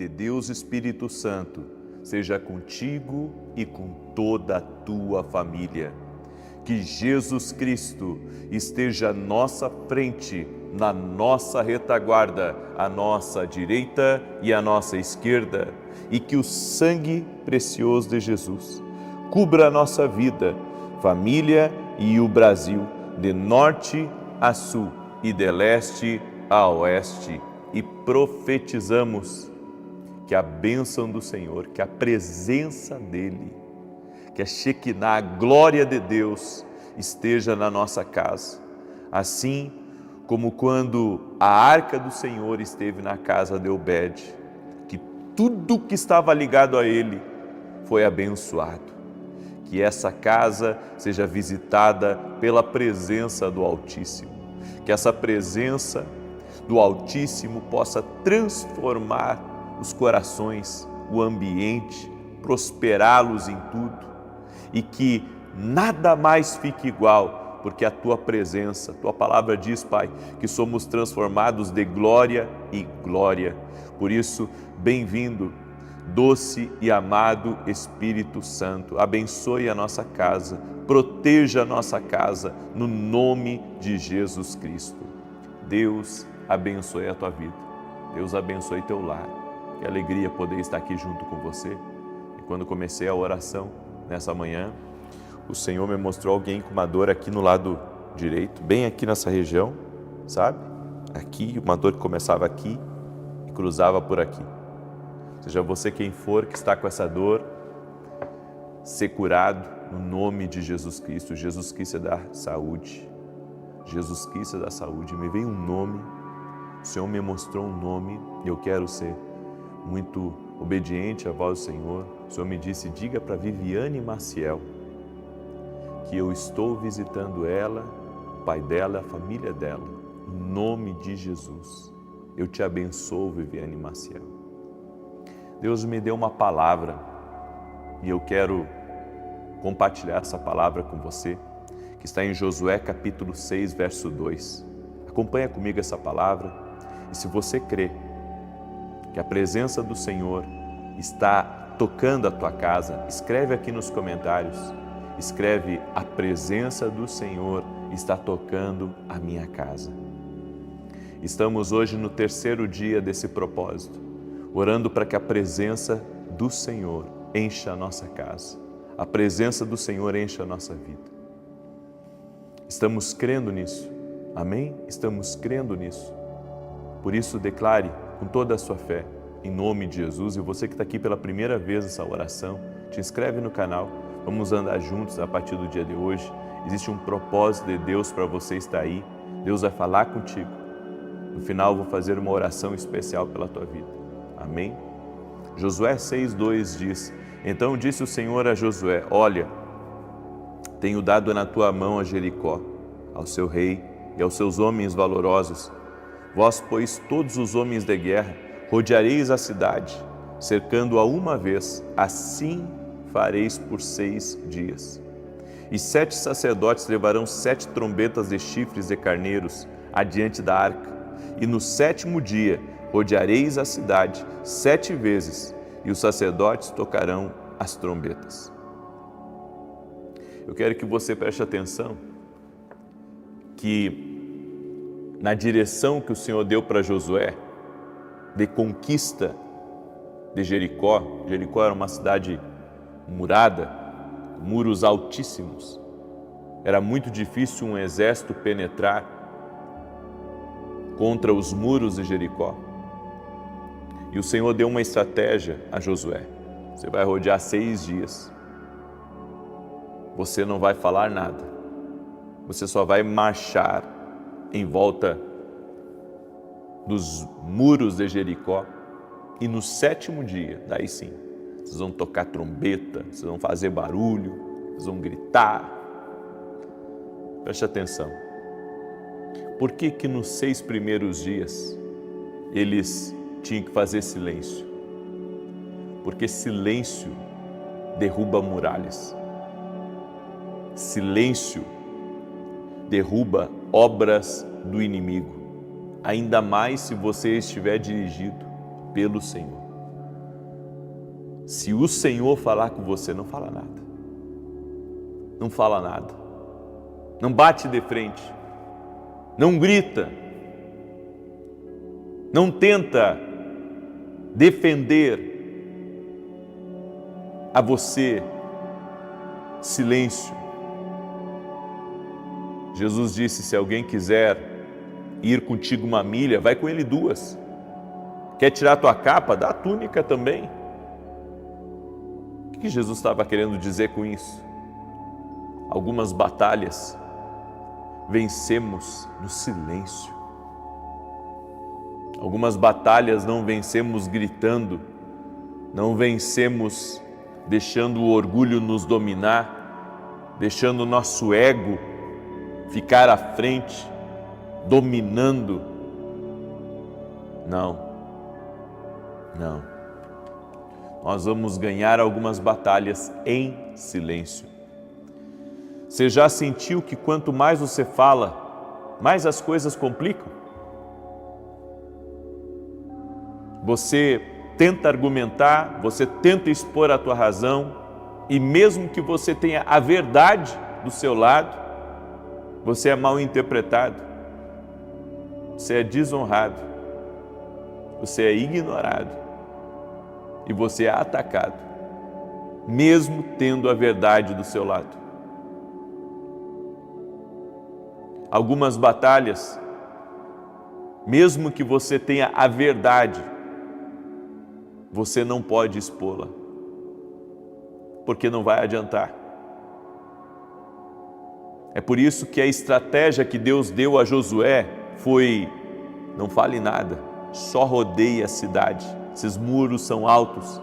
de Deus Espírito Santo seja contigo e com toda a tua família. Que Jesus Cristo esteja à nossa frente, na nossa retaguarda, à nossa direita e à nossa esquerda, e que o sangue precioso de Jesus cubra a nossa vida, família e o Brasil, de norte a sul e de leste a oeste, e profetizamos que a bênção do Senhor, que a presença dEle, que a Shekinah, a glória de Deus, esteja na nossa casa. Assim como quando a arca do Senhor esteve na casa de Obed, que tudo que estava ligado a ele foi abençoado. Que essa casa seja visitada pela presença do Altíssimo. Que essa presença do Altíssimo possa transformar os corações, o ambiente, prosperá-los em tudo, e que nada mais fique igual, porque a Tua presença, Tua palavra diz, Pai, que somos transformados de glória em glória. Por isso, bem-vindo, doce e amado Espírito Santo, abençoe a nossa casa, proteja a nossa casa, no nome de Jesus Cristo. Deus abençoe a tua vida, Deus abençoe teu lar. Que alegria poder estar aqui junto com você. E quando comecei a oração nessa manhã, o Senhor me mostrou alguém com uma dor aqui no lado direito, bem aqui nessa região, sabe? Aqui, uma dor que começava aqui e cruzava por aqui. Seja você quem for que está com essa dor, ser curado no nome de Jesus Cristo. Jesus Cristo é da saúde. Jesus Cristo é da saúde. Me veio um nome, o Senhor me mostrou um nome e eu quero ser muito obediente à voz do Senhor. O Senhor me disse, diga para Viviane Maciel que eu estou visitando ela, o pai dela, a família dela, em nome de Jesus. Eu te abençoo, Viviane Maciel. Deus me deu uma palavra e eu quero compartilhar essa palavra com você, que está em Josué capítulo 6, verso 2. Acompanha comigo essa palavra e se você crê que a presença do Senhor está tocando a tua casa, escreve aqui nos comentários, escreve, a presença do Senhor está tocando a minha casa. Estamos hoje no terceiro dia desse propósito, orando para que a presença do Senhor encha a nossa casa, a presença do Senhor encha a nossa vida. Estamos crendo nisso, amém? Estamos crendo nisso. Por isso, declare com toda a sua fé, em nome de Jesus. E você que está aqui pela primeira vez nessa oração, te inscreve no canal, vamos andar juntos a partir do dia de hoje. Existe um propósito de Deus para você estar aí, Deus vai falar contigo. No final, eu vou fazer uma oração especial pela tua vida, amém? Josué 6,2 diz, então disse o Senhor a Josué, olha, tenho dado na tua mão a Jericó, ao seu rei e aos seus homens valorosos. Vós, pois, todos os homens de guerra, rodeareis a cidade, cercando-a uma vez, assim fareis por 6 dias. E 7 sacerdotes levarão 7 trombetas de chifres de carneiros adiante da arca, e no 7º dia rodeareis a cidade 7 vezes, e os sacerdotes tocarão as trombetas. Eu quero que você preste atenção que na direção que o Senhor deu para Josué, de conquista de Jericó. Jericó era uma cidade murada, muros altíssimos. Era muito difícil um exército penetrar contra os muros de Jericó. E o Senhor deu uma estratégia a Josué. Você vai rodear 6 dias. Você não vai falar nada. Você só vai marchar em volta dos muros de Jericó, e no 7º dia, daí sim, vocês vão tocar trombeta, vocês vão fazer barulho, vocês vão gritar. Preste atenção. Por que que nos 6 primeiros dias eles tinham que fazer silêncio? Porque silêncio derruba muralhas. Silêncio derruba obras do inimigo, ainda mais se você estiver dirigido pelo Senhor. Se o Senhor falar com você, não fala nada. Não fala nada. Não bate de frente. Não grita. Não tenta defender a você. Silêncio. Jesus disse, se alguém quiser ir contigo 1 milha, vai com ele 2. Quer tirar a tua capa? Dá a túnica também. O que Jesus estava querendo dizer com isso? Algumas batalhas vencemos no silêncio. Algumas batalhas não vencemos gritando, não vencemos deixando o orgulho nos dominar, deixando o nosso ego ficar à frente, dominando. Não. Nós vamos ganhar algumas batalhas em silêncio. Você já sentiu que quanto mais você fala, mais as coisas complicam? Você tenta argumentar, você tenta expor a tua razão, e mesmo que você tenha a verdade do seu lado, você é mal interpretado, você é desonrado, você é ignorado e você é atacado, mesmo tendo a verdade do seu lado. Algumas batalhas, mesmo que você tenha a verdade, você não pode expô-la, porque não vai adiantar. É por isso que a estratégia que Deus deu a Josué foi: não fale nada, só rodeie a cidade. Esses muros são altos.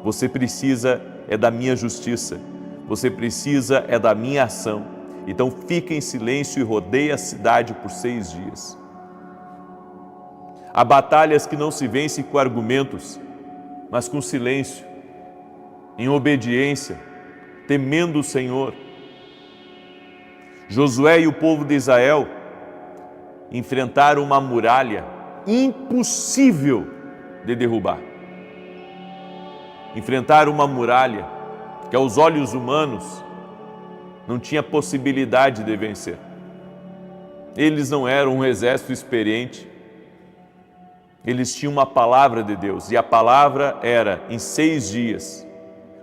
Você precisa da minha justiça. Você precisa da minha ação. Então fica em silêncio e rodeie a cidade por 6 dias. Há batalhas que não se vencem com argumentos, mas com silêncio, em obediência, temendo o Senhor. Josué e o povo de Israel enfrentaram uma muralha impossível de derrubar. Enfrentaram uma muralha que aos olhos humanos não tinha possibilidade de vencer. Eles não eram um exército experiente. Eles tinham uma palavra de Deus, e a palavra era: em 6 dias,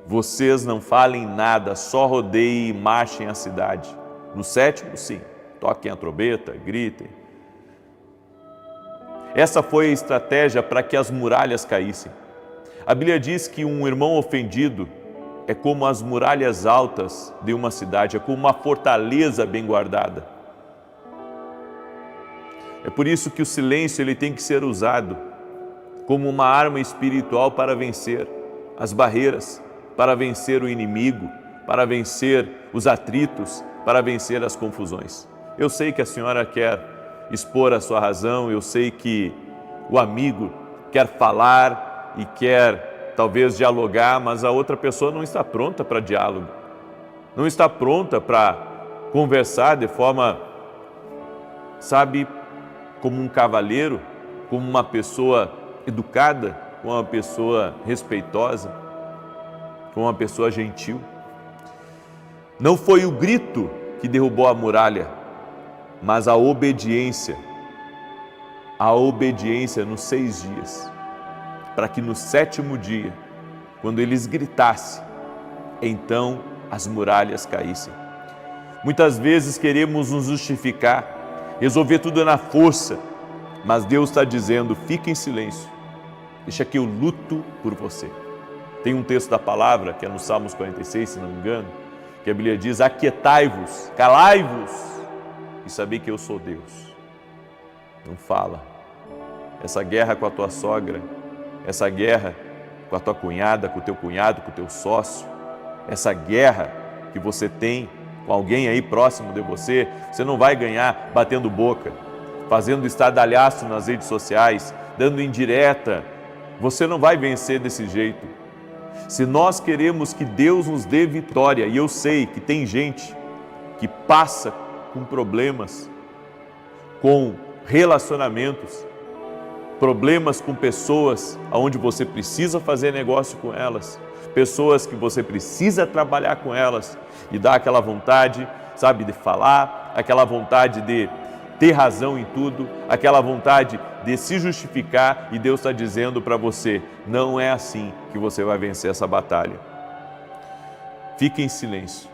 vocês não falem nada, só rodeiem e marchem a cidade. No 7º, sim, toquem a trombeta, gritem. Essa foi a estratégia para que as muralhas caíssem. A Bíblia diz que um irmão ofendido é como as muralhas altas de uma cidade, é como uma fortaleza bem guardada. É por isso que o silêncio ele tem que ser usado como uma arma espiritual para vencer as barreiras, para vencer o inimigo, para vencer os atritos, para vencer as confusões. Eu sei que a senhora quer expor a sua razão, eu sei que o amigo quer falar e quer talvez dialogar, mas a outra pessoa não está pronta para diálogo, não está pronta para conversar de forma, como um cavalheiro, como uma pessoa educada, como uma pessoa respeitosa, como uma pessoa gentil. Não foi o grito que derrubou a muralha, mas a obediência nos 6 dias, para que no 7º dia, quando eles gritassem, então as muralhas caíssem. Muitas vezes queremos nos justificar, resolver tudo na força, mas Deus está dizendo: fique em silêncio, deixa que eu luto por você. Tem um texto da palavra, que é no Salmos 46, se não me engano, que a Bíblia diz: aquietai-vos, calai-vos e sabei que eu sou Deus. Não fala. Essa guerra com a tua sogra, essa guerra com a tua cunhada, com o teu cunhado, com o teu sócio, essa guerra que você tem com alguém aí próximo de você, você não vai ganhar batendo boca, fazendo estardalhaço nas redes sociais, dando indireta. Você não vai vencer desse jeito. Se nós queremos que Deus nos dê vitória, e eu sei que tem gente que passa com problemas, com relacionamentos, problemas com pessoas onde você precisa fazer negócio com elas, pessoas que você precisa trabalhar com elas e dá aquela vontade, sabe, de falar, aquela vontade de ter razão em tudo, aquela vontade de se justificar, e Deus está dizendo para você, não é assim que você vai vencer essa batalha. Fique em silêncio.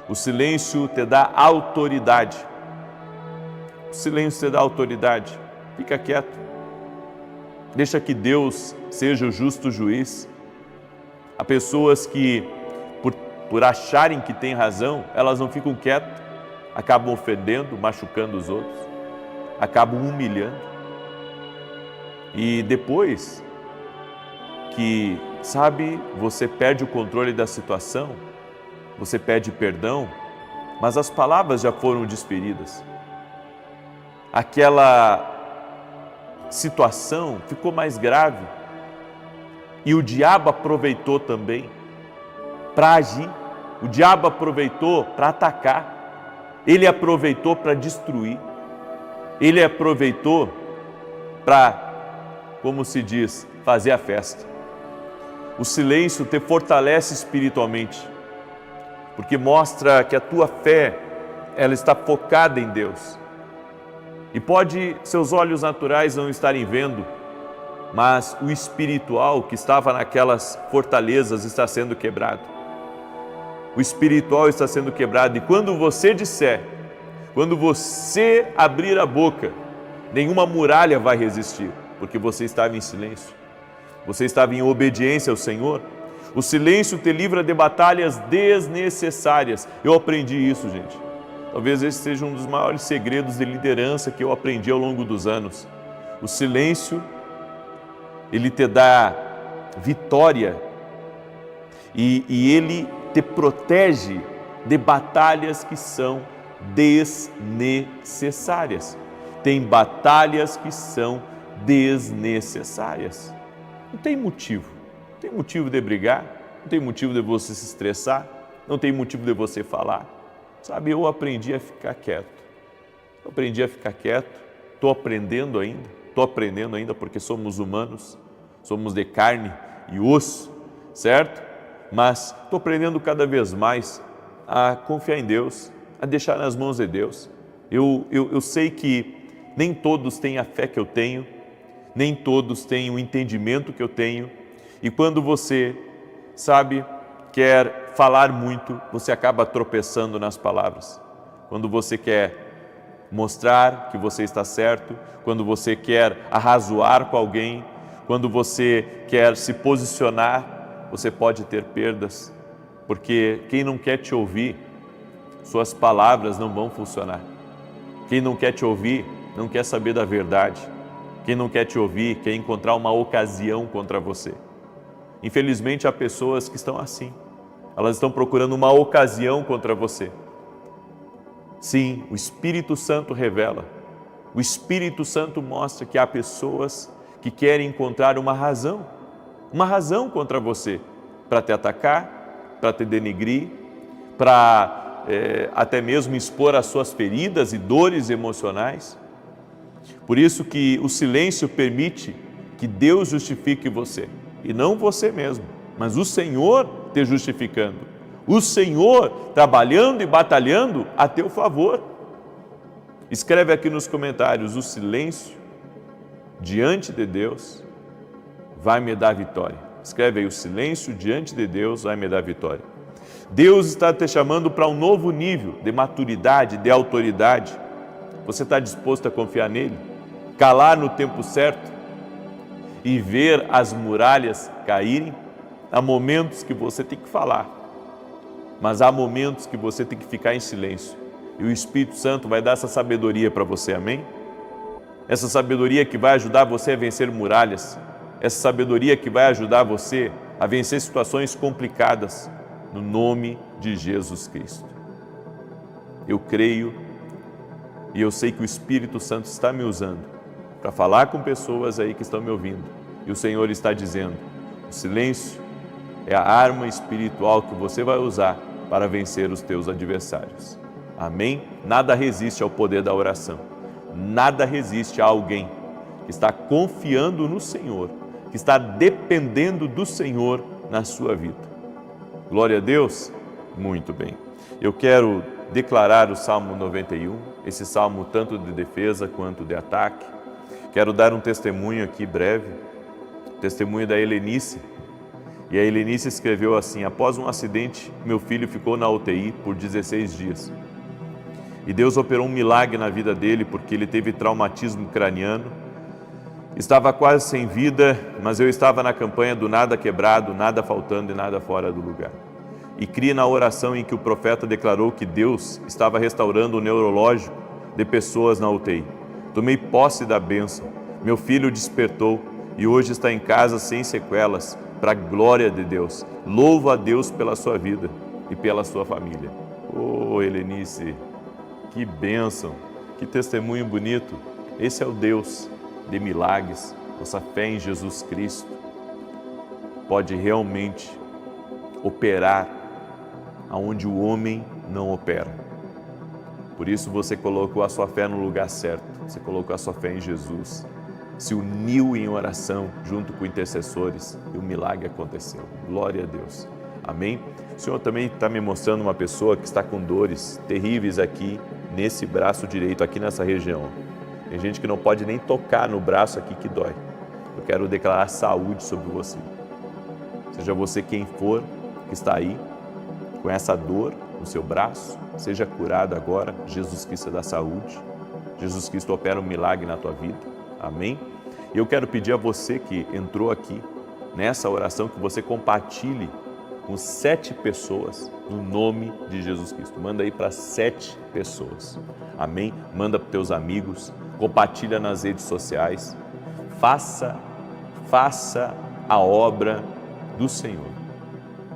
O silêncio te dá autoridade. O silêncio te dá autoridade. Fica quieto. Deixa que Deus seja o justo juiz. Há pessoas que, por acharem que têm razão, elas não ficam quietas, acabam ofendendo, machucando os outros, acabam humilhando. E depois que, sabe, você perde o controle da situação, você pede perdão, mas as palavras já foram desferidas. Aquela situação ficou mais grave e o diabo aproveitou também para agir, o diabo aproveitou para atacar, ele aproveitou para destruir, ele aproveitou para, como se diz, fazer a festa. O silêncio te fortalece espiritualmente, porque mostra que a tua fé, ela está focada em Deus. E pode seus olhos naturais não estarem vendo, mas o espiritual que estava naquelas fortalezas está sendo quebrado. O espiritual está sendo quebrado, e quando você disser, quando você abrir a boca, nenhuma muralha vai resistir, porque você estava em silêncio, você estava em obediência ao Senhor. O silêncio te livra de batalhas desnecessárias. Eu aprendi isso, gente. Talvez esse seja um dos maiores segredos de liderança que eu aprendi ao longo dos anos. O silêncio, ele te dá vitória e ele te protege de batalhas que são desnecessárias. Tem batalhas que são desnecessárias. Não tem motivo. Não tem motivo de brigar, não tem motivo de você se estressar, não tem motivo de você falar. Sabe, eu aprendi a ficar quieto. Eu aprendi a ficar quieto, estou aprendendo ainda porque somos humanos, somos de carne e osso, certo? Mas estou aprendendo cada vez mais a confiar em Deus, a deixar nas mãos de Deus. Eu sei que nem todos têm a fé que eu tenho, nem todos têm o entendimento que eu tenho, e quando você, sabe, quer falar muito, você acaba tropeçando nas palavras. Quando você quer mostrar que você está certo, quando você quer arrazoar com alguém, quando você quer se posicionar, você pode ter perdas, porque quem não quer te ouvir, suas palavras não vão funcionar. Quem não quer te ouvir, não quer saber da verdade. Quem não quer te ouvir, quer encontrar uma ocasião contra você. Infelizmente, há pessoas que estão assim. Elas estão procurando uma ocasião contra você. Sim, o Espírito Santo revela. O Espírito Santo mostra que há pessoas que querem encontrar uma razão contra você, para te atacar, para te denigrir, para até mesmo expor as suas feridas e dores emocionais. Por isso que o silêncio permite que Deus justifique você, e não você mesmo, mas o Senhor te justificando, o Senhor trabalhando e batalhando a teu favor. Escreve aqui nos comentários: o silêncio diante de Deus vai me dar vitória. Escreve aí: o silêncio diante de Deus vai me dar vitória. Deus está te chamando para um novo nível de maturidade, de autoridade. Você está disposto a confiar nele? Calar no tempo certo e ver as muralhas caírem? Há momentos que você tem que falar, mas há momentos que você tem que ficar em silêncio. E o Espírito Santo vai dar essa sabedoria para você, amém? Essa sabedoria que vai ajudar você a vencer muralhas, essa sabedoria que vai ajudar você a vencer situações complicadas, no nome de Jesus Cristo. Eu creio e eu sei que o Espírito Santo está me usando para falar com pessoas aí que estão me ouvindo. E o Senhor está dizendo: o silêncio é a arma espiritual que você vai usar para vencer os teus adversários. Amém? Nada resiste ao poder da oração. Nada resiste a alguém que está confiando no Senhor, que está dependendo do Senhor na sua vida. Glória a Deus? Muito bem. Eu quero declarar o Salmo 91, esse salmo tanto de defesa quanto de ataque. Quero dar um testemunho aqui breve, testemunho da Helenice. E a Helenice escreveu assim: após um acidente, meu filho ficou na UTI por 16 dias. E Deus operou um milagre na vida dele porque ele teve traumatismo craniano. Estava quase sem vida, mas eu estava na campanha do nada quebrado, nada faltando e nada fora do lugar. E criei na oração em que o profeta declarou que Deus estava restaurando o neurológico de pessoas na UTI. Tomei posse da bênção. Meu filho despertou e hoje está em casa sem sequelas, para a glória de Deus. Louvo a Deus pela sua vida e pela sua família. Oh, Helenice, que bênção, que testemunho bonito. Esse é o Deus de milagres. Nossa fé em Jesus Cristo pode realmente operar aonde o homem não opera. Por isso você colocou a sua fé no lugar certo, você colocou a sua fé em Jesus, se uniu em oração junto com intercessores e o milagre aconteceu. Glória a Deus. Amém? O Senhor também está me mostrando uma pessoa que está com dores terríveis aqui nesse braço direito, aqui nessa região. Tem gente que não pode nem tocar no braço aqui que dói. Eu quero declarar saúde sobre você. Seja você quem for que está aí, com essa dor no seu braço, seja curado agora. Jesus Cristo dá saúde. Jesus Cristo opera um milagre na tua vida. Amém? E eu quero pedir a você que entrou aqui nessa oração que você compartilhe com 7 pessoas no nome de Jesus Cristo. Manda aí para 7 pessoas. Amém? Manda para os teus amigos, compartilha nas redes sociais. Faça a obra do Senhor.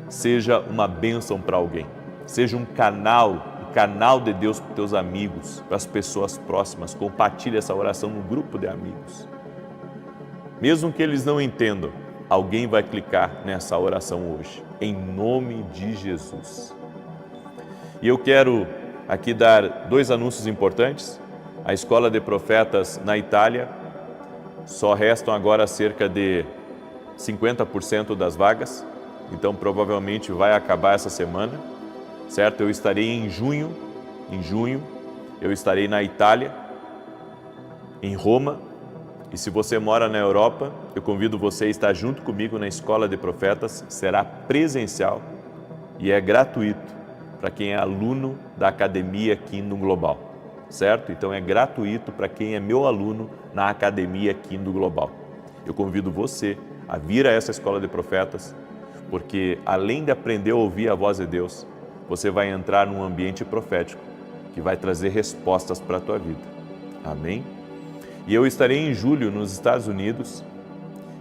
Seja uma bênção para alguém. Seja um canal de Deus para os teus amigos, para as pessoas próximas. Compartilhe essa oração no grupo de amigos. Mesmo que eles não entendam, alguém vai clicar nessa oração hoje, em nome de Jesus. E eu quero aqui dar 2 anúncios importantes. A Escola de Profetas na Itália, só restam agora cerca de 50% das vagas, então provavelmente vai acabar essa semana, certo? Eu estarei em junho, eu estarei na Itália, em Roma, e se você mora na Europa, eu convido você a estar junto comigo na Escola de Profetas. Será presencial e é gratuito para quem é aluno da Academia Kingdom Global, certo? Então é gratuito para quem é meu aluno na Academia Kingdom Global. Eu convido você a vir a essa Escola de Profetas, porque além de aprender a ouvir a voz de Deus, você vai entrar num ambiente profético que vai trazer respostas para a tua vida. Amém? E eu estarei em julho nos Estados Unidos,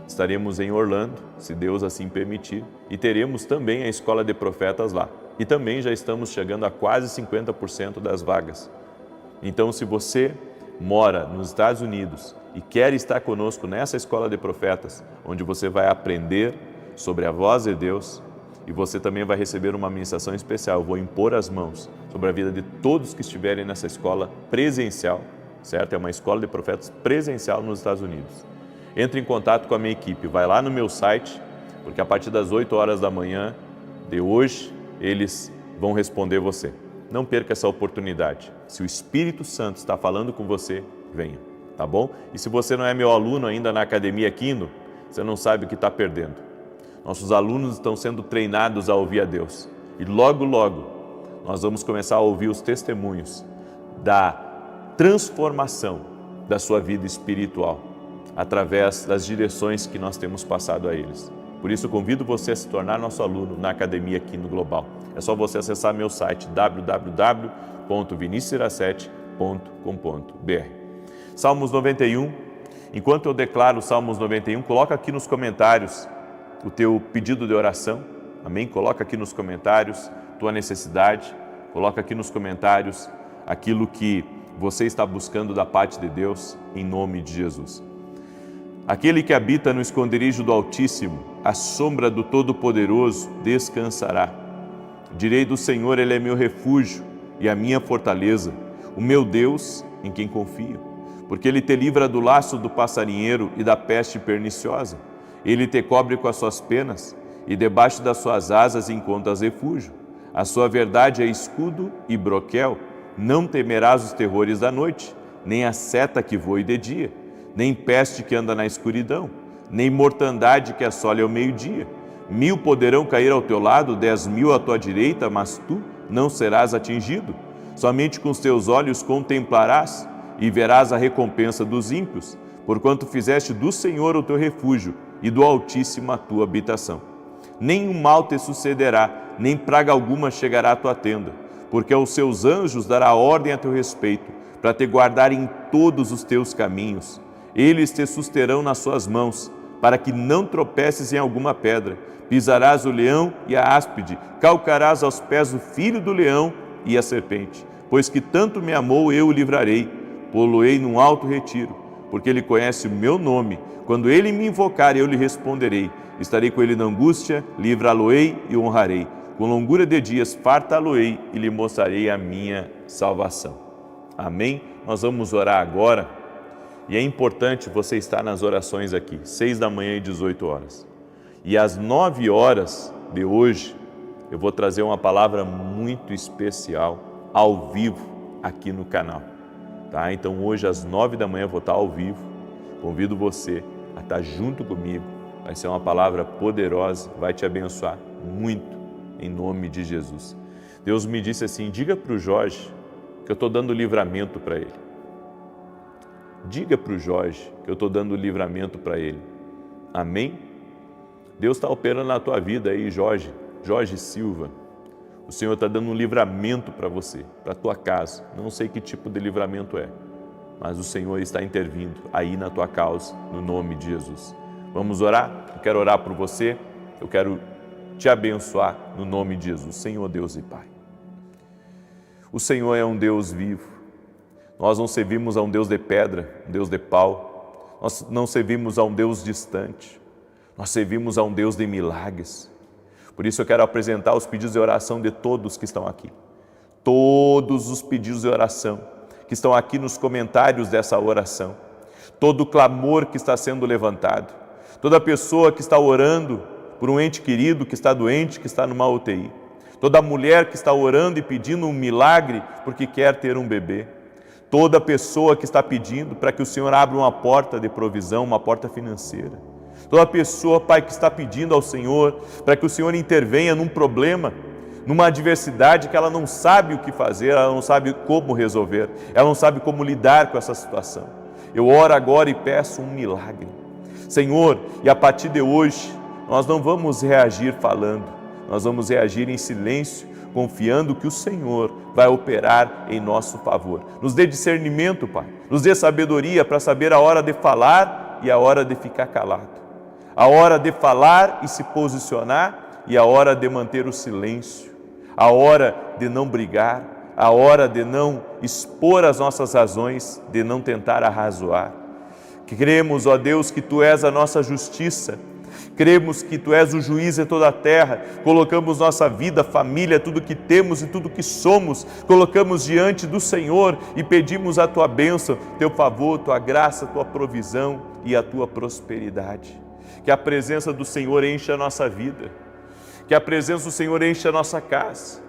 estaremos em Orlando, se Deus assim permitir, e teremos também a Escola de Profetas lá. E também já estamos chegando a quase 50% das vagas. Então, se você mora nos Estados Unidos e quer estar conosco nessa Escola de Profetas, onde você vai aprender sobre a voz de Deus, e você também vai receber uma ministração especial. Eu vou impor as mãos sobre a vida de todos que estiverem nessa escola presencial, certo? É uma escola de profetas presencial nos Estados Unidos. Entre em contato com a minha equipe, vai lá no meu site, porque a partir das 8 horas da manhã de hoje, eles vão responder você. Não perca essa oportunidade. Se o Espírito Santo está falando com você, venha, tá bom? E se você não é meu aluno ainda na Academia Kingdom, você não sabe o que está perdendo. Nossos alunos estão sendo treinados a ouvir a Deus. E logo, logo, nós vamos começar a ouvir os testemunhos da transformação da sua vida espiritual, através das direções que nós temos passado a eles. Por isso, convido você a se tornar nosso aluno na Academia Kingdom Global. É só você acessar meu site www.viniciusiracete.com.br. Salmos 91. Enquanto eu declaro o Salmos 91, coloca aqui nos comentários o teu pedido de oração, amém? Coloca aqui nos comentários tua necessidade, coloca aqui nos comentários aquilo que você está buscando da parte de Deus, em nome de Jesus. Aquele que habita no esconderijo do Altíssimo, à sombra do Todo-Poderoso, descansará. Direi do Senhor, Ele é meu refúgio e a minha fortaleza, o meu Deus em quem confio. porque Ele te livra do laço do passarinheiro e da peste perniciosa. Ele te cobre com as suas penas, e debaixo das suas asas encontras refúgio. A sua verdade é escudo e broquel. Não temerás os terrores da noite, nem a seta que voe de dia, nem peste que anda na escuridão, nem mortandade que assole ao meio-dia. 1000 poderão cair ao teu lado, 10.000 à tua direita, mas tu não serás atingido. Somente com os teus olhos contemplarás e verás a recompensa dos ímpios, porquanto fizeste do Senhor o teu refúgio e do Altíssimo a tua habitação. Nenhum mal te sucederá, nem praga alguma chegará à tua tenda, porque aos seus anjos dará ordem a teu respeito, para te guardar em todos os teus caminhos. Eles te susterão nas suas mãos, para que não tropeces em alguma pedra. Pisarás o leão e a áspide, calcarás aos pés o filho do leão e a serpente. Pois que tanto me amou, eu o livrarei, pô-lo-ei num alto retiro, porque ele conhece o meu nome. Quando ele me invocar, eu lhe responderei. Estarei com ele na angústia, livrá-lo-ei e o honrarei. Com longura de dias fartá-lo-ei e lhe mostrarei a minha salvação. Amém? Nós vamos orar agora, e é importante você estar nas orações aqui, 6 da manhã e 18 horas. E às 9 horas de hoje, eu vou trazer uma palavra muito especial, ao vivo, aqui no canal. Tá? Então hoje às 9 da manhã eu vou estar ao vivo, convido você a estar junto comigo, vai ser uma palavra poderosa, vai te abençoar muito, em nome de Jesus. Deus me disse assim, diga para o Jorge que eu estou dando livramento para ele. Diga para o Jorge que eu estou dando livramento para ele. Amém? Deus está operando na tua vida aí, Jorge Silva. O Senhor está dando um livramento para você, para a tua casa. Não sei que tipo de livramento é, mas o Senhor está intervindo aí na tua causa, no nome de Jesus. Vamos orar? Eu quero orar por você, eu quero te abençoar no nome de Jesus. Senhor Deus e Pai, o Senhor é um Deus vivo. Nós não servimos a um Deus de pedra, um Deus de pau. Nós não servimos a um Deus distante. Nós servimos a um Deus de milagres. Por isso eu quero apresentar os pedidos de oração de todos que estão aqui. Todos os pedidos de oração que estão aqui nos comentários dessa oração. Todo o clamor que está sendo levantado. Toda pessoa que está orando por um ente querido que está doente, que está numa UTI. Toda mulher que está orando e pedindo um milagre porque quer ter um bebê. Toda pessoa que está pedindo para que o Senhor abra uma porta de provisão, uma porta financeira. Toda pessoa, Pai, que está pedindo ao Senhor para que o Senhor intervenha num problema, numa adversidade que ela não sabe o que fazer, ela não sabe como resolver, ela não sabe como lidar com essa situação. Eu oro agora e peço um milagre. Senhor, e a partir de hoje, nós não vamos reagir falando, nós vamos reagir em silêncio, confiando que o Senhor vai operar em nosso favor. Nos dê discernimento, Pai, nos dê sabedoria para saber a hora de falar e a hora de ficar calado. A hora de falar e se posicionar e a hora de manter o silêncio. A hora de não brigar, a hora de não expor as nossas razões, de não tentar arrazoar. Cremos, ó Deus, que Tu és a nossa justiça. Cremos que Tu és o juiz de toda a terra, colocamos nossa vida, família, tudo que temos e tudo que somos, colocamos diante do Senhor e pedimos a Tua bênção, Teu favor, Tua graça, Tua provisão e a Tua prosperidade. Que a presença do Senhor encha a nossa vida, que a presença do Senhor encha a nossa casa,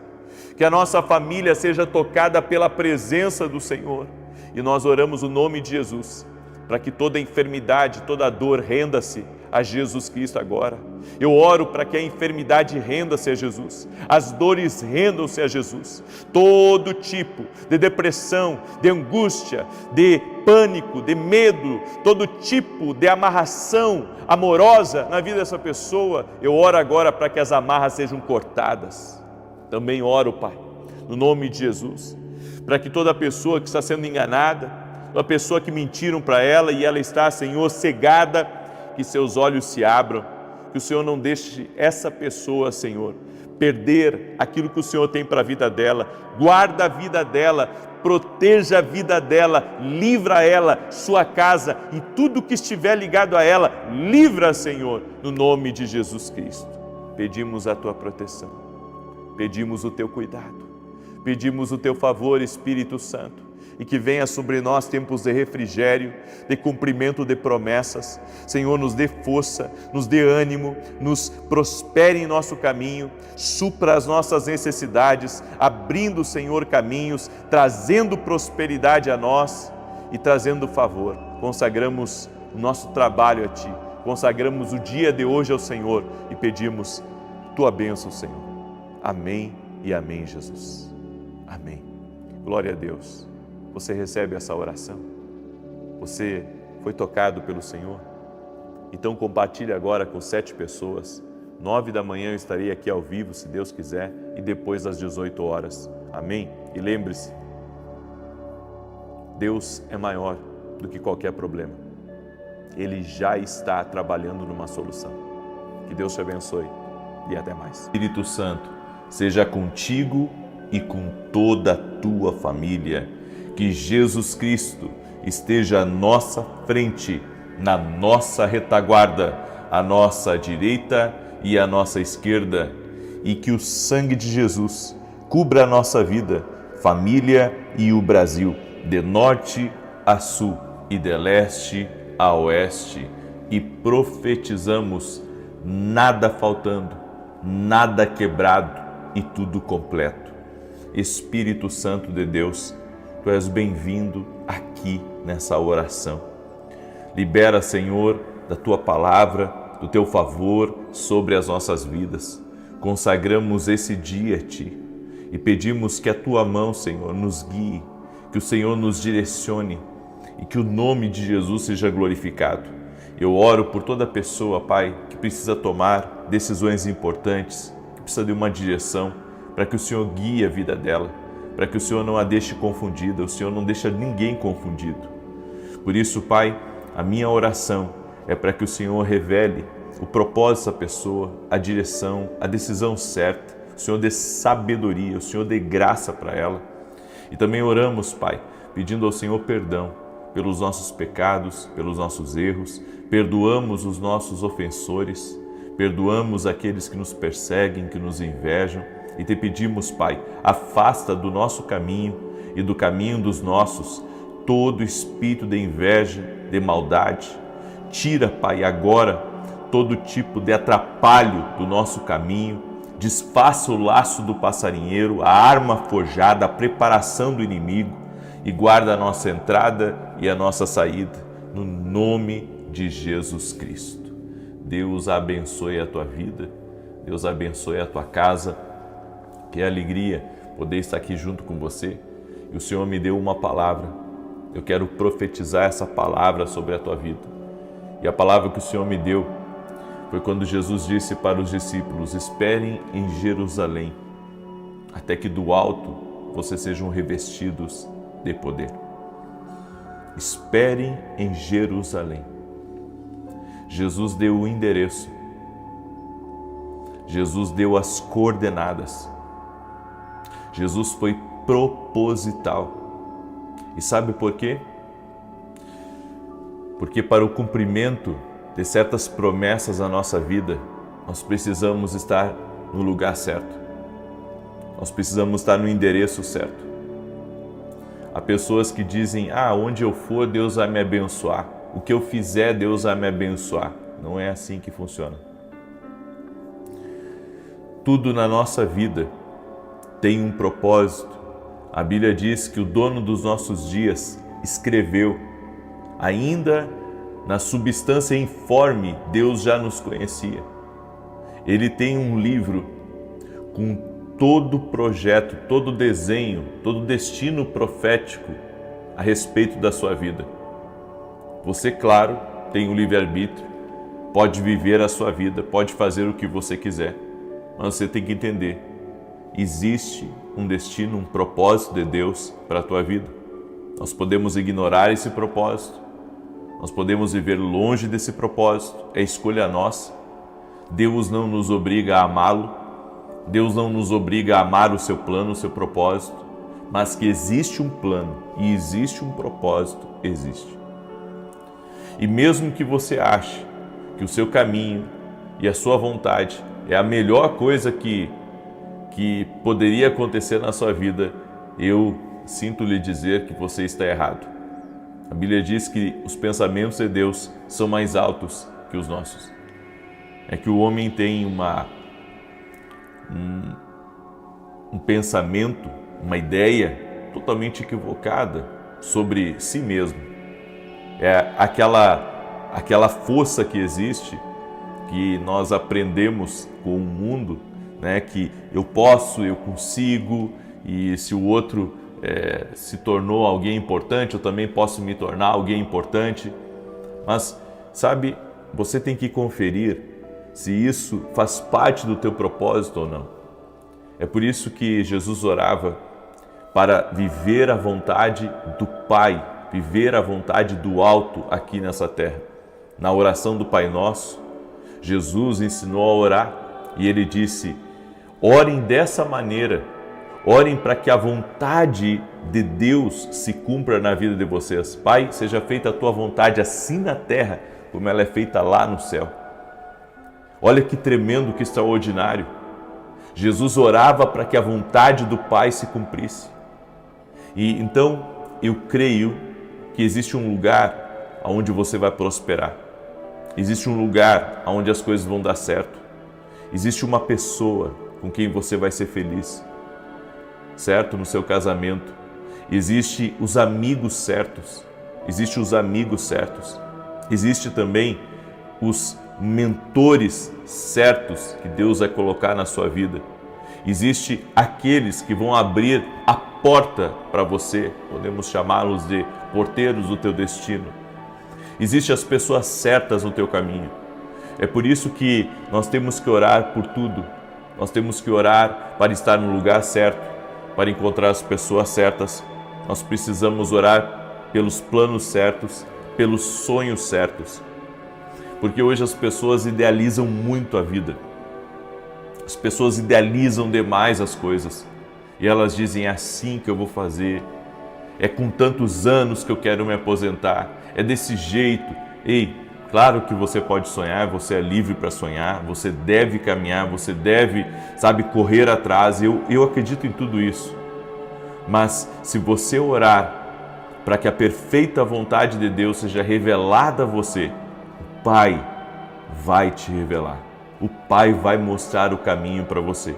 que a nossa família seja tocada pela presença do Senhor. E nós oramos o nome de Jesus, para que toda enfermidade, toda dor renda-se a Jesus Cristo agora. Eu oro para que a enfermidade renda-se a Jesus, as dores rendam-se a Jesus. Todo tipo de depressão, de angústia, de pânico, de medo, todo tipo de amarração amorosa na vida dessa pessoa, eu oro agora para que as amarras sejam cortadas. Também oro, Pai, no nome de Jesus, para que toda pessoa que está sendo enganada, uma pessoa que mentiram para ela e ela está, Senhor, cegada, que seus olhos se abram, que o Senhor não deixe essa pessoa, Senhor, perder aquilo que o Senhor tem para a vida dela. Guarda a vida dela, proteja a vida dela, livra ela, sua casa e tudo que estiver ligado a ela, livra, Senhor, no nome de Jesus Cristo. Pedimos a Tua proteção, pedimos o Teu cuidado, pedimos o Teu favor, Espírito Santo. e que venha sobre nós tempos de refrigério, de cumprimento de promessas. Senhor, nos dê força, nos dê ânimo, nos prospere em nosso caminho, supra as nossas necessidades, abrindo, Senhor, caminhos, trazendo prosperidade a nós e trazendo favor. Consagramos o nosso trabalho a Ti, consagramos o dia de hoje ao Senhor e pedimos Tua bênção, Senhor. Amém e amém, Jesus. Amém. Glória a Deus. Você recebe essa oração? Você foi tocado pelo Senhor? Então compartilhe agora com 7 pessoas. 9 da manhã eu estarei aqui ao vivo, se Deus quiser, e depois às 18 horas. Amém? E lembre-se, Deus é maior do que qualquer problema. Ele já está trabalhando numa solução. Que Deus te abençoe e até mais. Espírito Santo, seja contigo e com toda a tua família. Que Jesus Cristo esteja à nossa frente, na nossa retaguarda, à nossa direita e à nossa esquerda. E que o sangue de Jesus cubra a nossa vida, família e o Brasil, de norte a sul e de leste a oeste. E profetizamos nada faltando, nada quebrado e tudo completo. Espírito Santo de Deus, Tu és bem-vindo aqui nessa oração. Libera, Senhor, da Tua palavra, do Teu favor sobre as nossas vidas. Consagramos esse dia a Ti e pedimos que a Tua mão, Senhor, nos guie, que o Senhor nos direcione e que o nome de Jesus seja glorificado. Eu oro por toda pessoa, Pai, que precisa tomar decisões importantes, que precisa de uma direção, para que o Senhor guie a vida dela, para que o Senhor não a deixe confundida, o Senhor não deixa ninguém confundido. Por isso, Pai, a minha oração é para que o Senhor revele o propósito dessa pessoa, a direção, a decisão certa, o Senhor dê sabedoria, o Senhor dê graça para ela. E também oramos, Pai, pedindo ao Senhor perdão pelos nossos pecados, pelos nossos erros, perdoamos os nossos ofensores, perdoamos aqueles que nos perseguem, que nos invejam, e te pedimos, Pai, afasta do nosso caminho e do caminho dos nossos todo espírito de inveja, de maldade. Tira, Pai, agora todo tipo de atrapalho do nosso caminho, desfaça o laço do passarinheiro, a arma forjada, a preparação do inimigo e guarda a nossa entrada e a nossa saída, no nome de Jesus Cristo. Deus abençoe a tua vida, Deus abençoe a tua casa. Que alegria poder estar aqui junto com você. E o Senhor me deu uma palavra. Eu quero profetizar essa palavra sobre a tua vida. E a palavra que o Senhor me deu foi quando Jesus disse para os discípulos: esperem em Jerusalém, até que do alto vocês sejam revestidos de poder. Esperem em Jerusalém. Jesus deu o endereço. Jesus deu as coordenadas. Jesus foi proposital. E sabe por quê? Porque para o cumprimento de certas promessas na nossa vida, nós precisamos estar no lugar certo. Nós precisamos estar no endereço certo. Há pessoas que dizem: onde eu for, Deus vai me abençoar. O que eu fizer, Deus vai me abençoar. Não é assim que funciona. Tudo na nossa vida tem um propósito. A Bíblia diz que o dono dos nossos dias escreveu, ainda na substância informe, Deus já nos conhecia. Ele tem um livro com todo o projeto, todo o desenho, todo o destino profético a respeito da sua vida. Você, claro, tem o livre-arbítrio, pode viver a sua vida, pode fazer o que você quiser, mas você tem que entender: existe um destino, um propósito de Deus para a tua vida. Nós podemos ignorar esse propósito, nós podemos viver longe desse propósito, é escolha nossa. Deus não nos obriga a amá-lo, Deus não nos obriga a amar o seu plano, o seu propósito, mas que existe um plano e existe um propósito, existe. E mesmo que você ache que o seu caminho e a sua vontade é a melhor coisa que poderia acontecer na sua vida, eu sinto lhe dizer que você está errado. A Bíblia diz que os pensamentos de Deus são mais altos que os nossos. É que o homem tem um pensamento, uma ideia totalmente equivocada sobre si mesmo. É aquela força que existe, que nós aprendemos com o mundo, né? Que eu posso, eu consigo, e se o outro se tornou alguém importante, eu também posso me tornar alguém importante. Mas, sabe, você tem que conferir se isso faz parte do teu propósito ou não. É por isso que Jesus orava para viver a vontade do Pai, viver a vontade do alto aqui nessa terra. Na oração do Pai Nosso, Jesus ensinou a orar e ele disse: orem dessa maneira, orem para que a vontade de Deus se cumpra na vida de vocês. Pai, seja feita a tua vontade assim na terra, como ela é feita lá no céu. Olha que tremendo, que extraordinário. Jesus orava para que a vontade do Pai se cumprisse. E então eu creio que existe um lugar onde você vai prosperar. Existe um lugar onde as coisas vão dar certo. Existe uma pessoa com quem você vai ser feliz, certo? No seu casamento. Existe os amigos certos. Existe os amigos certos. Existe também os mentores certos que Deus vai colocar na sua vida. Existe aqueles que vão abrir a porta para você, podemos chamá-los de porteiros do teu destino. Existem as pessoas certas no teu caminho. É por isso que nós temos que orar por tudo. Nós temos que orar para estar no lugar certo, para encontrar as pessoas certas. Nós precisamos orar pelos planos certos, pelos sonhos certos. Porque hoje as pessoas idealizam muito a vida. As pessoas idealizam demais as coisas. E elas dizem: é assim que eu vou fazer. É com tantos anos que eu quero me aposentar. É desse jeito. Ei, claro que você pode sonhar, você é livre para sonhar, você deve caminhar, você deve, correr atrás. Eu acredito em tudo isso. Mas se você orar para que a perfeita vontade de Deus seja revelada a você, o Pai vai te revelar. O Pai vai mostrar o caminho para você.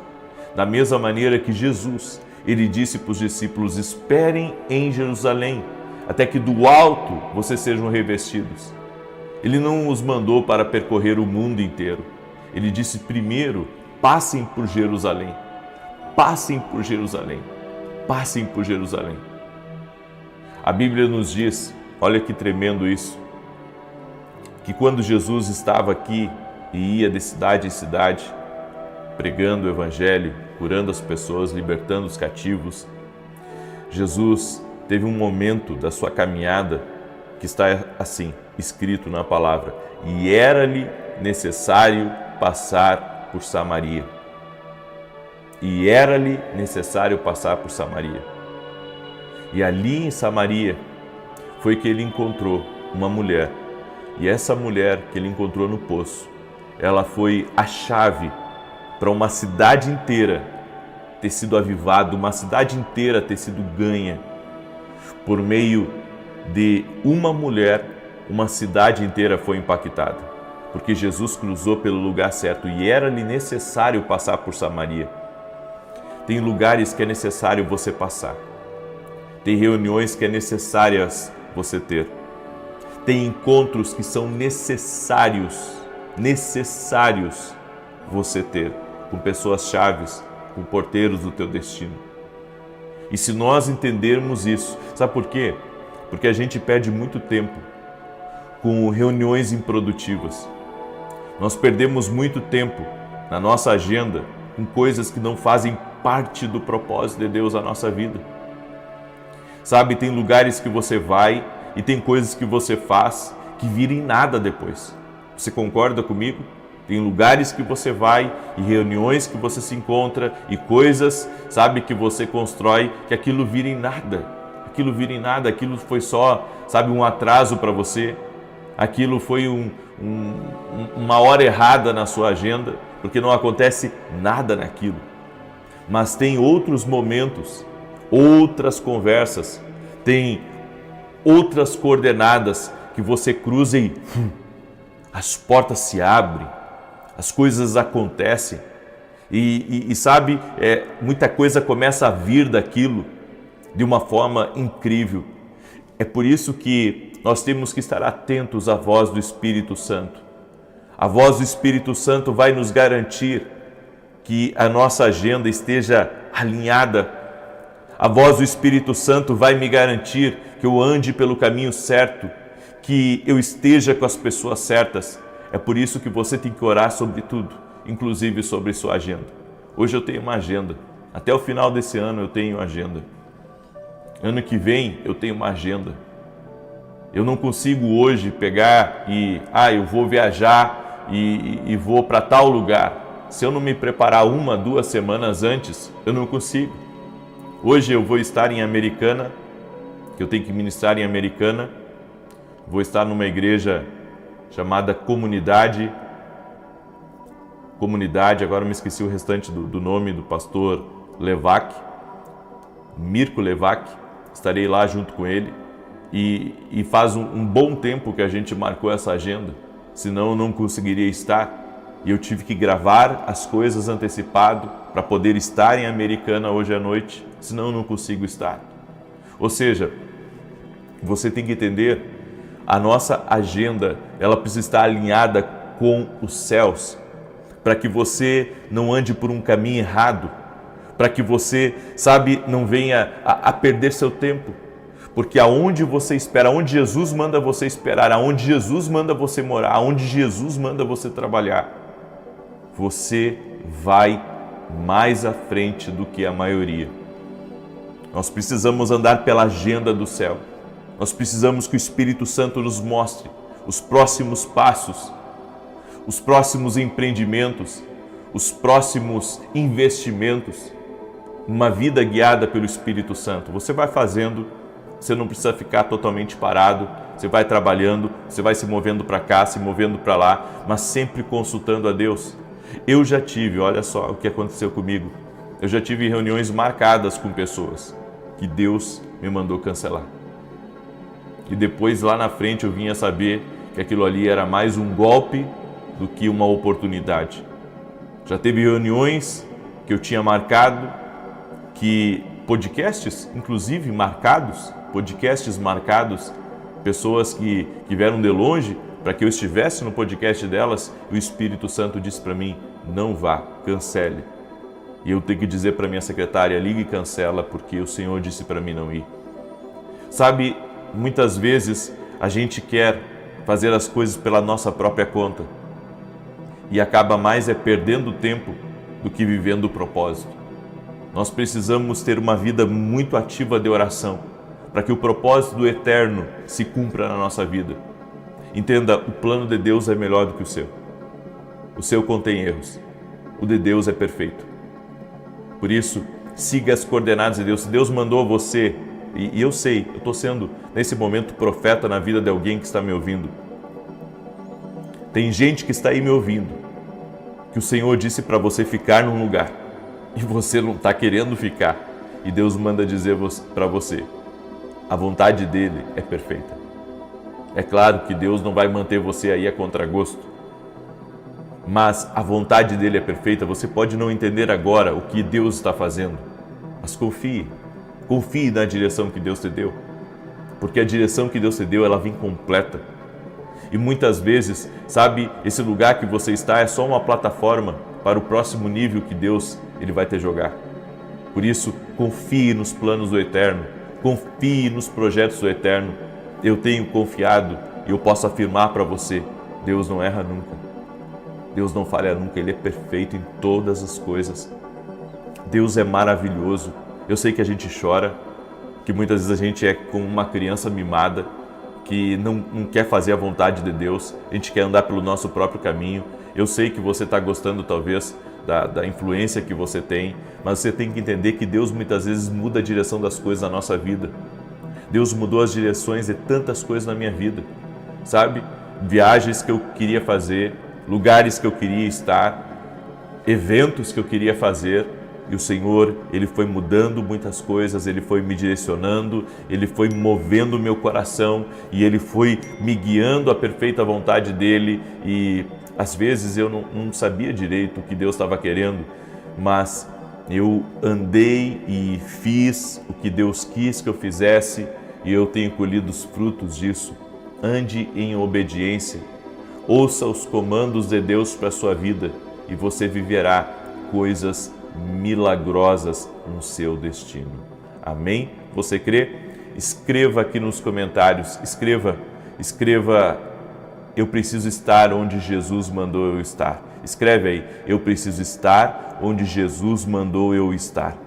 Da mesma maneira que Jesus, ele disse para os discípulos: esperem em Jerusalém, até que do alto vocês sejam revestidos. Ele não os mandou para percorrer o mundo inteiro. Ele disse: primeiro, passem por Jerusalém. Passem por Jerusalém. Passem por Jerusalém. A Bíblia nos diz, olha que tremendo isso, que quando Jesus estava aqui e ia de cidade em cidade, pregando o Evangelho, curando as pessoas, libertando os cativos, Jesus teve um momento da sua caminhada que está assim, escrito na palavra: e era-lhe necessário passar por Samaria. E era-lhe necessário passar por Samaria. E ali em Samaria foi que ele encontrou uma mulher. E essa mulher que ele encontrou no poço, ela foi a chave para uma cidade inteira ter sido avivada, uma cidade inteira ter sido ganha. Por meio de uma mulher, uma cidade inteira foi impactada, porque Jesus cruzou pelo lugar certo e era-lhe necessário passar por Samaria. Tem lugares que é necessário você passar. Tem reuniões que é necessárias você ter. Tem encontros que são necessários você ter com pessoas chaves, com porteiros do teu destino. E se nós entendermos isso, sabe por quê? Porque a gente perde muito tempo com reuniões improdutivas. Nós perdemos muito tempo na nossa agenda com coisas que não fazem parte do propósito de Deus na nossa vida. Sabe, tem lugares que você vai e tem coisas que você faz que viram em nada depois. Você concorda comigo? Tem lugares que você vai e reuniões que você se encontra e coisas, que você constrói, que aquilo vira em nada. Aquilo foi só, um atraso para você. Aquilo foi uma hora errada na sua agenda, porque não acontece nada naquilo. Mas tem outros momentos outras conversas, tem outras coordenadas que você cruza e as portas se abrem, as coisas acontecem e sabe, muita coisa começa a vir daquilo de uma forma incrível. É por isso que nós temos que estar atentos à voz do Espírito Santo. A voz do Espírito Santo vai nos garantir que a nossa agenda esteja alinhada. A voz do Espírito Santo vai me garantir que eu ande pelo caminho certo, que eu esteja com as pessoas certas. É por isso que você tem que orar sobre tudo, inclusive sobre sua agenda. Hoje eu tenho uma agenda. Até o final desse ano eu tenho agenda. Ano que vem eu tenho uma agenda. Eu não consigo hoje pegar e, eu vou viajar e vou para tal lugar. Se eu não me preparar 1, 2 semanas antes, eu não consigo. Hoje eu vou estar em Americana, que eu tenho que ministrar em Americana. Vou estar numa igreja chamada Comunidade, agora me esqueci o restante do nome do pastor Levac, Mirko Levac. Estarei lá junto com ele e faz um bom tempo que a gente marcou essa agenda, senão eu não conseguiria estar. E eu tive que gravar as coisas antecipado para poder estar em Americana hoje à noite, senão eu não consigo estar. Ou seja, você tem que entender, a nossa agenda, ela precisa estar alinhada com os céus, para que você não ande por um caminho errado, para que você, não venha a perder seu tempo. Porque aonde você espera, aonde Jesus manda você esperar, aonde Jesus manda você morar, aonde Jesus manda você trabalhar, você vai mais à frente do que a maioria. Nós precisamos andar pela agenda do céu. Nós precisamos que o Espírito Santo nos mostre os próximos passos, os próximos empreendimentos, os próximos investimentos. Uma vida guiada pelo Espírito Santo. Você vai fazendo, você não precisa ficar totalmente parado, você vai trabalhando, você vai se movendo para cá, se movendo para lá, mas sempre consultando a Deus. Eu já tive, olha só o que aconteceu comigo, eu já tive reuniões marcadas com pessoas que Deus me mandou cancelar. E depois lá na frente eu vinha saber que aquilo ali era mais um golpe do que uma oportunidade. Já teve reuniões que eu tinha marcado, que podcasts, inclusive marcados, pessoas que vieram de longe para que eu estivesse no podcast delas, e o Espírito Santo disse para mim, não vá, cancele. E eu tenho que dizer para minha secretária, liga e cancela, porque o Senhor disse para mim não ir. Muitas vezes a gente quer fazer as coisas pela nossa própria conta e acaba mais perdendo tempo do que vivendo o propósito. Nós precisamos ter uma vida muito ativa de oração para que o propósito do eterno se cumpra na nossa vida. Entenda, o plano de Deus é melhor do que o seu. O seu contém erros. O de Deus é perfeito. Por isso, siga as coordenadas de Deus. Se Deus mandou você, e eu sei, eu estou sendo, nesse momento, profeta na vida de alguém que está me ouvindo. Tem gente que está aí me ouvindo, que o Senhor disse para você ficar num lugar, e você não está querendo ficar. E Deus manda dizer para você, a vontade dele é perfeita. É claro que Deus não vai manter você aí a contragosto, mas a vontade dele é perfeita. Você pode não entender agora o que Deus está fazendo, mas confie na direção que Deus te deu, porque a direção que Deus te deu, ela vem completa. E muitas vezes, esse lugar que você está é só uma plataforma para o próximo nível que Deus ele vai te jogar. Por isso, confie nos planos do Eterno, confie nos projetos do Eterno. Eu tenho confiado e eu posso afirmar para você, Deus não erra nunca. Deus não falha nunca, Ele é perfeito em todas as coisas. Deus é maravilhoso. Eu sei que a gente chora, que muitas vezes a gente é como uma criança mimada, que não quer fazer a vontade de Deus, a gente quer andar pelo nosso próprio caminho. Eu sei que você está gostando talvez da influência que você tem, mas você tem que entender que Deus muitas vezes muda a direção das coisas na nossa vida. Deus mudou as direções de tantas coisas na minha vida, Viagens que eu queria fazer, lugares que eu queria estar, eventos que eu queria fazer, e o Senhor, Ele foi mudando muitas coisas, Ele foi me direcionando, Ele foi movendo o meu coração e Ele foi me guiando à perfeita vontade dEle. E às vezes eu não sabia direito o que Deus estava querendo, mas eu andei e fiz o que Deus quis que eu fizesse e eu tenho colhido os frutos disso. Ande em obediência, ouça os comandos de Deus para a sua vida e você viverá coisas milagrosas no seu destino. Amém? Você crê? Escreva aqui nos comentários, escreva, eu preciso estar onde Jesus mandou eu estar. Escreve aí, eu preciso estar onde Jesus mandou eu estar.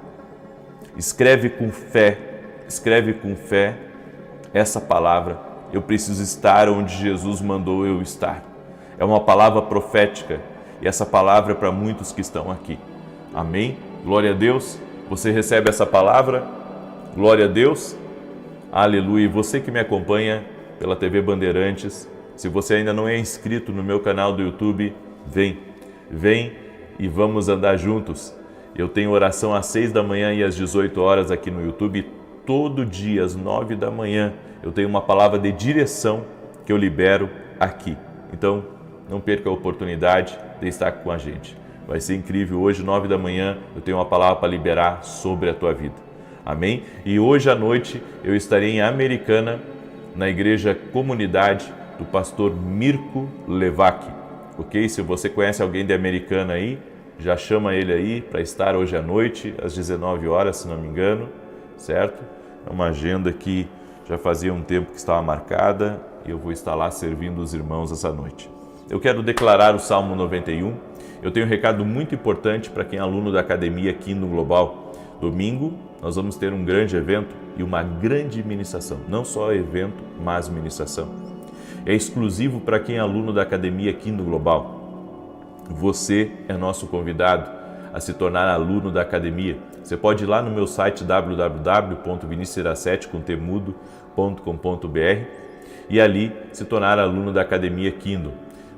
Escreve com fé essa palavra, eu preciso estar onde Jesus mandou eu estar. É uma palavra profética e essa palavra é para muitos que estão aqui. Amém? Glória a Deus. Você recebe essa palavra? Glória a Deus. Aleluia. E você que me acompanha pela TV Bandeirantes, se você ainda não é inscrito no meu canal do YouTube, vem e vamos andar juntos. Eu tenho oração às 6 da manhã e às 18 horas aqui no YouTube. Todo dia, às 9 da manhã, eu tenho uma palavra de direção que eu libero aqui. Então, não perca a oportunidade de estar com a gente. Vai ser incrível. Hoje, 9 da manhã, eu tenho uma palavra para liberar sobre a tua vida. Amém? E hoje à noite eu estarei em Americana, na igreja Comunidade do pastor Mirko Levac. Ok? Se você conhece alguém de Americana aí, já chama ele aí para estar hoje à noite, às 19 horas, se não me engano, certo? É uma agenda que já fazia um tempo que estava marcada e eu vou estar lá servindo os irmãos essa noite. Eu quero declarar o Salmo 91. Eu tenho um recado muito importante para quem é aluno da academia aqui no Global. Domingo, nós vamos ter um grande evento e uma grande ministração. Não só evento, mas ministração. É exclusivo para quem é aluno da academia aqui no Global. Você é nosso convidado a se tornar aluno da academia. Você pode ir lá no meu site www.vinicius17.com.br e ali se tornar aluno da academia Kindle.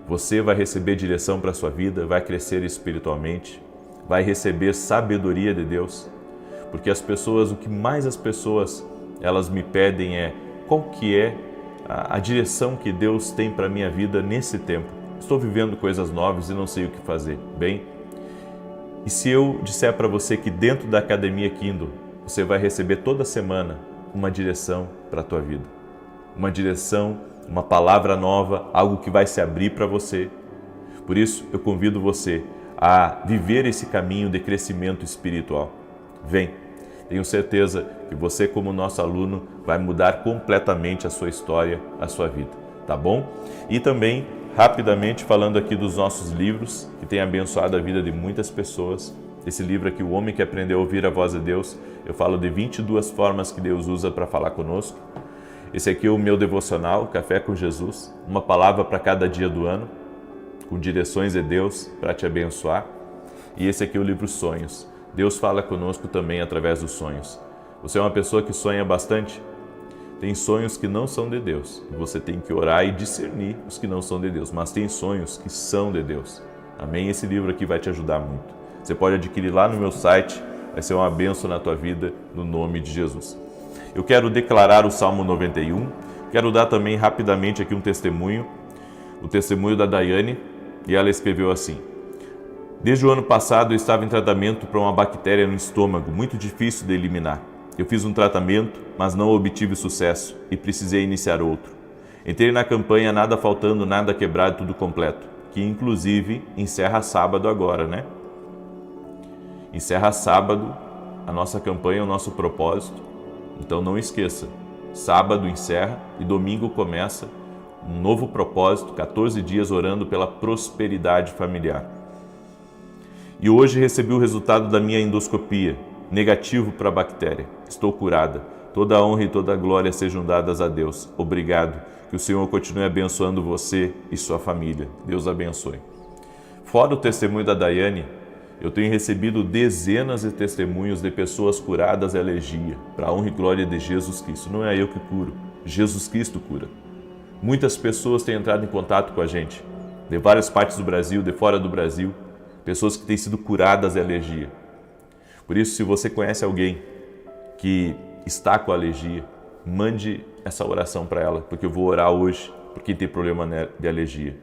Você vai receber direção para a sua vida, vai crescer espiritualmente, vai receber sabedoria de Deus, porque o que mais as pessoas elas me pedem é qual que é a direção que Deus tem para a minha vida nesse tempo. Estou vivendo coisas novas e não sei o que fazer. Bem, e se eu disser para você que dentro da academia Kindle você vai receber toda semana uma direção para a tua vida, uma direção, uma palavra nova, algo que vai se abrir para você. Por isso, eu convido você a viver esse caminho de crescimento espiritual. Vem, tenho certeza que você, como nosso aluno, vai mudar completamente a sua história, a sua vida, tá bom? E também, rapidamente, falando aqui dos nossos livros, que têm abençoado a vida de muitas pessoas. Esse livro aqui, O Homem que Aprendeu a Ouvir a Voz de Deus, eu falo de 22 formas que Deus usa para falar conosco. Esse aqui é o meu devocional, Café com Jesus, uma palavra para cada dia do ano, com direções de Deus para te abençoar. E esse aqui é o livro Sonhos. Deus fala conosco também através dos sonhos. Você é uma pessoa que sonha bastante? Tem sonhos que não são de Deus. Você tem que orar e discernir os que não são de Deus, mas tem sonhos que são de Deus. Amém? Esse livro aqui vai te ajudar muito. Você pode adquirir lá no meu site, vai ser uma bênção na tua vida, no nome de Jesus. Eu quero declarar o Salmo 91, quero dar também rapidamente aqui um testemunho, o testemunho da Daiane, e ela escreveu assim: desde o ano passado eu estava em tratamento para uma bactéria no estômago, muito difícil de eliminar. Eu fiz um tratamento, mas não obtive sucesso e precisei iniciar outro. Entrei na campanha Nada Faltando, Nada Quebrado, Tudo Completo, que inclusive encerra sábado agora, né? Encerra sábado a nossa campanha, o nosso propósito. Então não esqueça, sábado encerra e domingo começa um novo propósito, 14 dias orando pela prosperidade familiar. E hoje recebi o resultado da minha endoscopia, negativo para a bactéria. Estou curada. Toda a honra e toda a glória sejam dadas a Deus. Obrigado. Que o Senhor continue abençoando você e sua família. Deus abençoe. Fora o testemunho da Daiane, eu tenho recebido dezenas de testemunhos de pessoas curadas de alergia, para a honra e glória de Jesus Cristo. Não é eu que curo, Jesus Cristo cura. Muitas pessoas têm entrado em contato com a gente, de várias partes do Brasil, de fora do Brasil, pessoas que têm sido curadas de alergia. Por isso, se você conhece alguém que está com alergia, mande essa oração para ela, porque eu vou orar hoje por quem tem problema de alergia.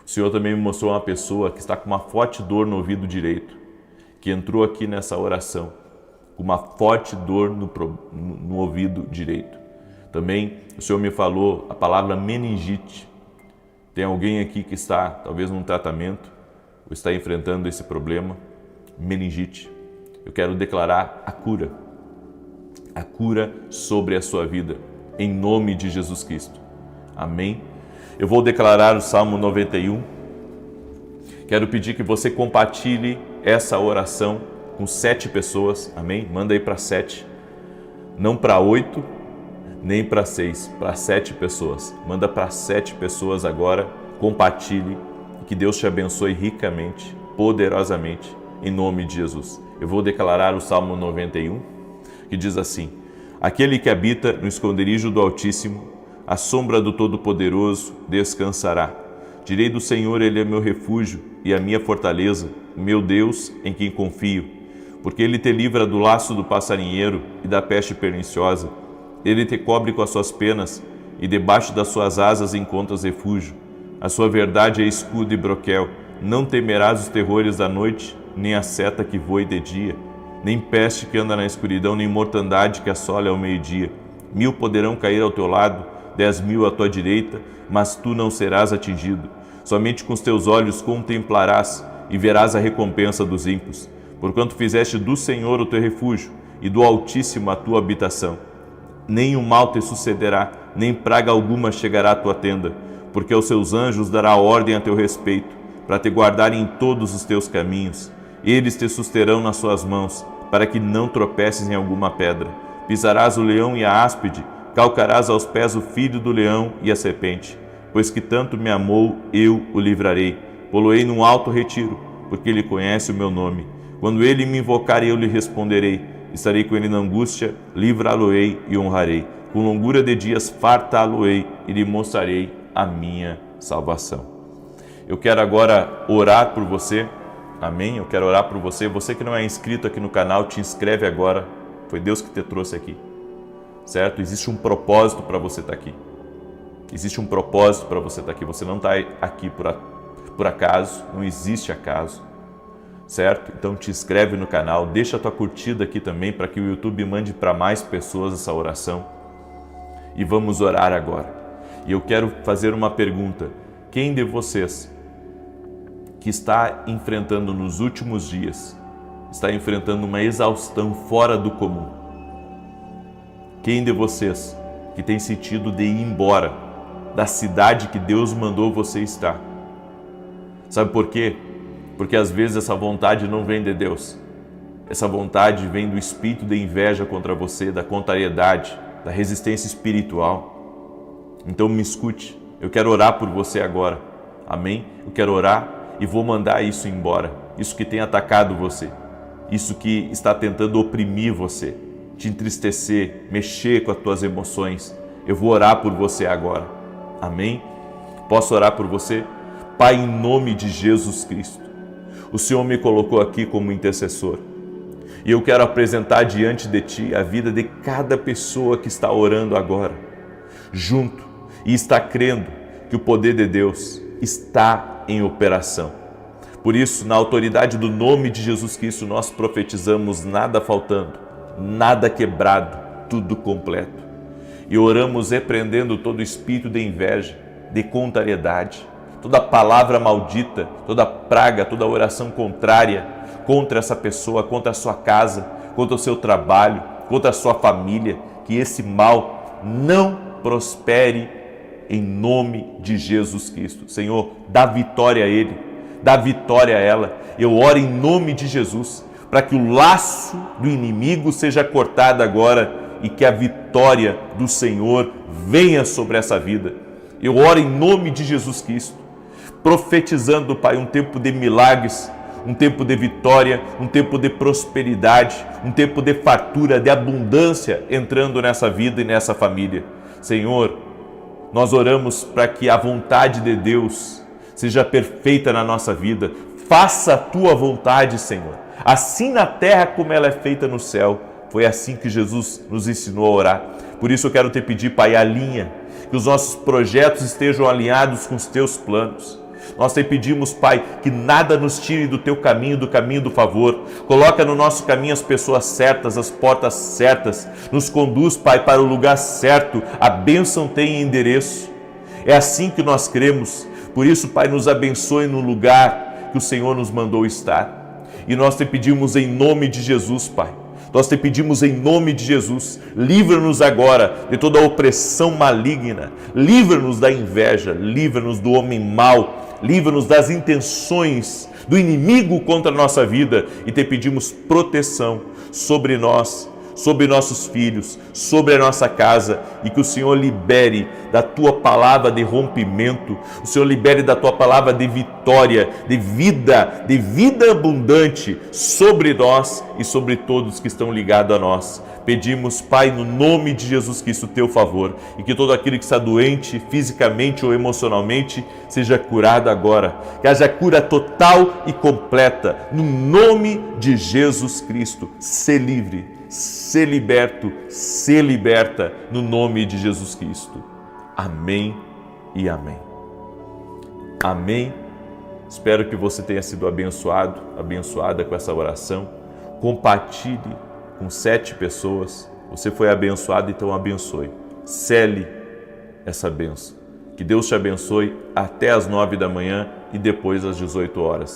O Senhor também me mostrou uma pessoa que está com uma forte dor no ouvido direito, que entrou aqui nessa oração, com uma forte dor no ouvido direito. Também o Senhor me falou a palavra meningite. Tem alguém aqui que está talvez num tratamento ou está enfrentando esse problema, meningite. Eu quero declarar a cura sobre a sua vida, em nome de Jesus Cristo. Amém? Eu vou declarar o Salmo 91. Quero pedir que você compartilhe essa oração com 7 pessoas, amém? Manda aí para 7, não para 8, nem para 6, para 7 pessoas. Manda para 7 pessoas agora, compartilhe e que Deus te abençoe ricamente, poderosamente, em nome de Jesus. Eu vou declarar o Salmo 91, que diz assim: aquele que habita no esconderijo do Altíssimo, à sombra do Todo-Poderoso descansará. Direi do Senhor, Ele é meu refúgio e a minha fortaleza, meu Deus em quem confio. Porque Ele te livra do laço do passarinheiro e da peste perniciosa. Ele te cobre com as suas penas e debaixo das suas asas encontras refúgio. A sua verdade é escudo e broquel. Não temerás os terrores da noite, nem a seta que voe de dia, nem peste que anda na escuridão, nem mortandade que assola ao meio-dia. 1000 poderão cair ao teu lado, 10.000 à tua direita, mas tu não serás atingido. Somente com os teus olhos contemplarás e verás a recompensa dos ímpios. Porquanto fizeste do Senhor o teu refúgio e do Altíssimo a tua habitação. Nem o mal te sucederá, nem praga alguma chegará à tua tenda, porque aos seus anjos dará ordem a teu respeito, para te guardarem em todos os teus caminhos. Eles te susterão nas suas mãos, para que não tropeces em alguma pedra. Pisarás o leão e a áspide, calcarás aos pés o filho do leão e a serpente. Pois que tanto me amou, eu o livrarei. Pô-lo-ei num alto retiro, porque ele conhece o meu nome. Quando ele me invocar, eu lhe responderei. Estarei com ele na angústia, livrá-lo-ei e honrarei. Com longura de dias fartá-lo-ei e lhe mostrarei a minha salvação. Eu quero agora orar por você. Amém? Eu quero orar por você. Você que não é inscrito aqui no canal, te inscreve agora. Foi Deus que te trouxe aqui. Certo? Existe um propósito para você estar aqui. Existe um propósito para você estar aqui. Você não está aqui por acaso. Não existe acaso. Certo? Então te inscreve no canal. Deixa a tua curtida aqui também para que o YouTube mande para mais pessoas essa oração. E vamos orar agora. E eu quero fazer uma pergunta. Quem de vocês que está enfrentando nos últimos dias, está enfrentando uma exaustão fora do comum? Quem de vocês que tem sentido de ir embora da cidade que Deus mandou você estar? Sabe por quê? Porque às vezes essa vontade não vem de Deus. Essa vontade vem do espírito de inveja contra você, da contrariedade, da resistência espiritual. Então me escute, eu quero orar por você agora. Amém? Eu quero orar e vou mandar isso embora. Isso que tem atacado você. Isso que está tentando oprimir você, te entristecer, mexer com as tuas emoções. Eu vou orar por você agora. Amém? Posso orar por você? Pai, em nome de Jesus Cristo, o Senhor me colocou aqui como intercessor. E eu quero apresentar diante de Ti a vida de cada pessoa que está orando agora, junto, e está crendo que o poder de Deus está em operação. Por isso, na autoridade do nome de Jesus Cristo, nós profetizamos nada faltando, nada quebrado, tudo completo. E oramos repreendendo todo espírito de inveja, de contrariedade, toda palavra maldita, toda praga, toda oração contrária contra essa pessoa, contra a sua casa, contra o seu trabalho, contra a sua família, que esse mal não prospere em nome de Jesus Cristo. Senhor, dá vitória a ele, dá vitória a ela. Eu oro em nome de Jesus, para que o laço do inimigo seja cortado agora e que a vitória do Senhor venha sobre essa vida. Eu oro em nome de Jesus Cristo, profetizando, Pai, um tempo de milagres, um tempo de vitória, um tempo de prosperidade, um tempo de fartura, de abundância entrando nessa vida e nessa família. Senhor, nós oramos para que a vontade de Deus seja perfeita na nossa vida. Faça a Tua vontade, Senhor. assim na terra como ela é feita no céu. Foi assim que Jesus nos ensinou a orar. Por isso eu quero te pedir, Pai, alinha, que os nossos projetos estejam alinhados com os teus planos. Nós te pedimos, Pai, que nada nos tire do teu caminho, do caminho do favor. Coloca no nosso caminho as pessoas certas, as portas certas. Nos conduz, Pai, para o lugar certo. A bênção tem endereço. É assim que nós cremos. Por isso, Pai, nos abençoe no lugar que o Senhor nos mandou estar. E nós te pedimos em nome de Jesus, Pai. Nós te pedimos em nome de Jesus, livra-nos agora de toda a opressão maligna, livra-nos da inveja, livra-nos do homem mau, livra-nos das intenções do inimigo contra a nossa vida e te pedimos proteção sobre nós, sobre nossos filhos, sobre a nossa casa e que o Senhor libere da tua palavra de rompimento, o Senhor libere da tua palavra de vitória, de vida abundante sobre nós e sobre todos que estão ligados a nós. Pedimos, Pai, no nome de Jesus Cristo, teu favor e que todo aquele que está doente fisicamente ou emocionalmente seja curado agora, que haja cura total e completa, no nome de Jesus Cristo. Sê livre, sê liberto, sê liberta, no nome de Jesus Cristo. Amém e amém. Amém. Espero que você tenha sido abençoado, abençoada com essa oração. Compartilhe com 7 pessoas. Você foi abençoado, então abençoe. Cele essa bênção. Que Deus te abençoe até às 9 da manhã e depois às 18 horas.